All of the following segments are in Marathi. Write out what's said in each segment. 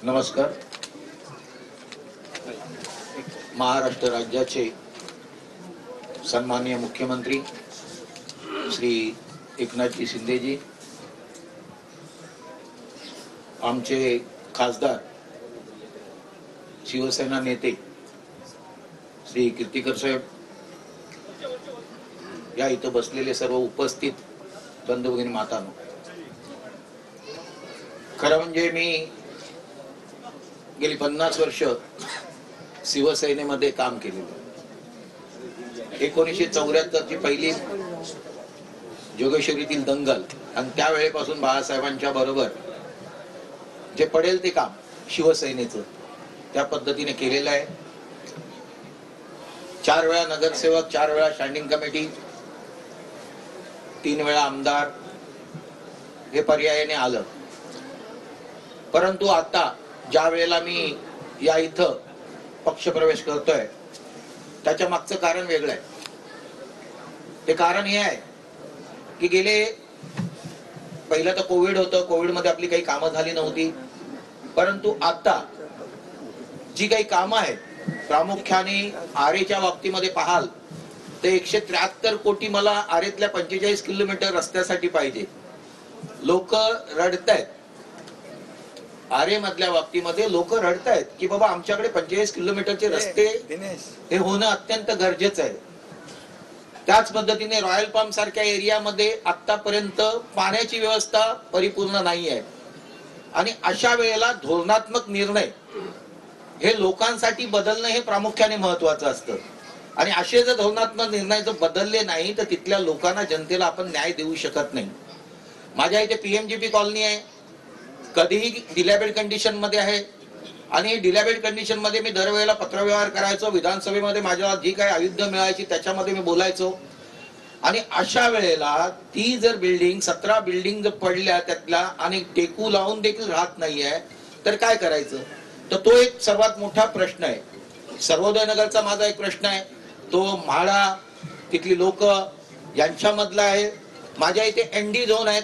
नमस्कार। महाराष्ट्र राज्याचे सन्माननीय मुख्यमंत्री श्री एकनाथजी शिंदेजी, आमचे खासदार शिवसेना नेते श्री कीर्तिकर साहेब, या इथं बसलेले सर्व उपस्थित बंधू भगिनी मातांनो, खरं म्हणजे मी गेली 50 वर्ष शिवसेनेमध्ये काम केलेलं। 1974 ची पहिली जोगेश्वरीतील दंगल आणि त्यावेळेपासून बाळासाहेबांच्या बरोबर जे पडेल ते काम शिवसेनेचं त्या पद्धतीने केलेलं आहे। 4 वेळा नगरसेवक, 4 वेळा स्टँडिंग कमिटी, 3 वेळा आमदार हे पर्यायाने आलं। परंतु आता ज्या वेळेला मी या इथं पक्षप्रवेश करतोय त्याच्या मागचं कारण वेगळं आहे। ते कारण हे आहे की गेले पहिलं तर कोविड होतं, कोविड मध्ये आपली काही कामं झाली नव्हती, परंतु आता जी काही कामं आहेत प्रामुख्याने आरेच्या बाबतीमध्ये पाहाल तर 173 कोटी मला आरेतल्या 45 किलोमीटर रस्त्यासाठी पाहिजे। लोक रडतायत, आरे मधल्या बाबतीमध्ये लोक रडतायत की बाबा आमच्याकडे 45 किलोमीटरचे रस्ते हे होणं अत्यंत गरजेचं आहे। त्याच पद्धतीने रॉयल पाम सारख्या एरियामध्ये आतापर्यंत पाण्याची व्यवस्था परिपूर्ण नाही आहे आणि अशा वेळेला धोरणात्मक निर्णय हे लोकांसाठी बदलणं हे प्रामुख्याने महत्वाचं असतं आणि असे जर धोरणात्मक निर्णय जर बदलले नाही तर तिथल्या लोकांना, जनतेला आपण न्याय देऊ शकत नाही। माझ्या इथे पीएमजीपी कॉलनी आहे, कधीही डिलॅबेड कंडिशन मध्ये आहे आणि डिलॅबेड कंडिशन मध्ये मी दरवेळेला पत्रव्यवहार करायचो, विधानसभेमध्ये माझ्याला जी काही आयुध मिळायची त्याच्यामध्ये मी बोलायचो आणि अशा वेळेला ती जर बिल्डिंग 17 बिल्डिंग जर पडल्या त्यातल्या आणि टेकू लावून देखील राहत नाहीये तर काय करायचं? तर तो एक सर्वात मोठा प्रश्न आहे। सर्वोदय नगरचा माझा एक प्रश्न आहे, तो म्हाडा तिथली लोक यांच्यामधला आहे। माझ्या इथे एनडी झोन आहेत,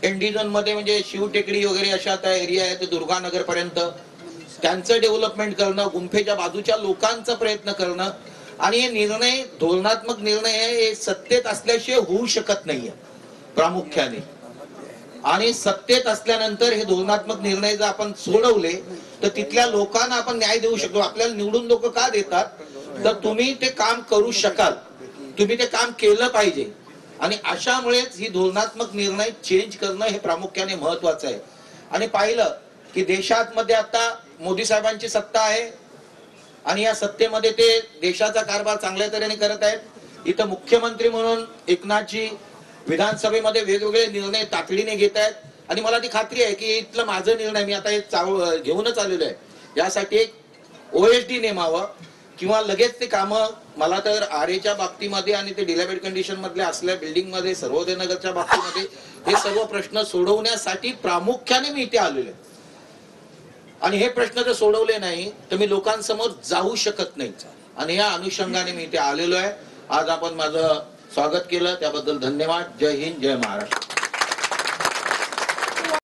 एनडी झोन मध्ये म्हणजे शिवटेकडी वगैरे अशा त्या एरिया आहे, ते दुर्गानगर पर्यंत त्यांचं डेव्हलपमेंट करणं, गुंफेच्या बाजूच्या लोकांचा प्रयत्न करणं आणि हे निर्णय, धोरणात्मक निर्णय हे सत्तेत असल्याशिवाय होऊ शकत नाहीये प्रामुख्याने। आणि सत्तेत असल्यानंतर हे धोरणात्मक निर्णय जर आपण सोडवले तर तिथल्या लोकांना आपण न्याय देऊ शकतो। आपल्याला निवडून लोक का देतात? तर तुम्ही ते काम करू शकाल, तुम्ही ते काम केलं पाहिजे आणि अशामुळेच ही धोरणात्मक निर्णय चेंज करणं हे प्रामुख्याने महत्वाचं आहे। आणि पाहिलं की देशात मध्ये आता मोदी साहेबांची सत्ता आहे आणि या सत्तेमध्ये ते देशाचा कारभार चांगल्या तऱ्हेने करत आहेत। इथं मुख्यमंत्री म्हणून एकनाथजी विधानसभेमध्ये वेगवेगळे निर्णय तातडीने घेत आहेत आणि मला ती खात्री आहे की इथलं माझं निर्णय मी आता हे घेऊनच आलेलो आहे, यासाठी एक ओएसडी नेमावं किंवा लगेच ते कामं, मला तर आरेच्या बाबतीमध्ये आणि ते डिलॅबेड कंडिशन मधल्या असल्या बिल्डिंग मध्ये, सर्वोदय नगरच्या बाबतीमध्ये हे सर्व प्रश्न सोडवण्यासाठी प्रामुख्याने मी इथे आलेलो आहे आणि हे प्रश्न जर सोडवले नाही तर मी लोकांसमोर जाऊ शकत नाही आणि या अनुषंगाने मी इथे आलेलो आहे। आज आपण माझं स्वागत केलं त्याबद्दल धन्यवाद। जय हिंद, जय महाराष्ट्र।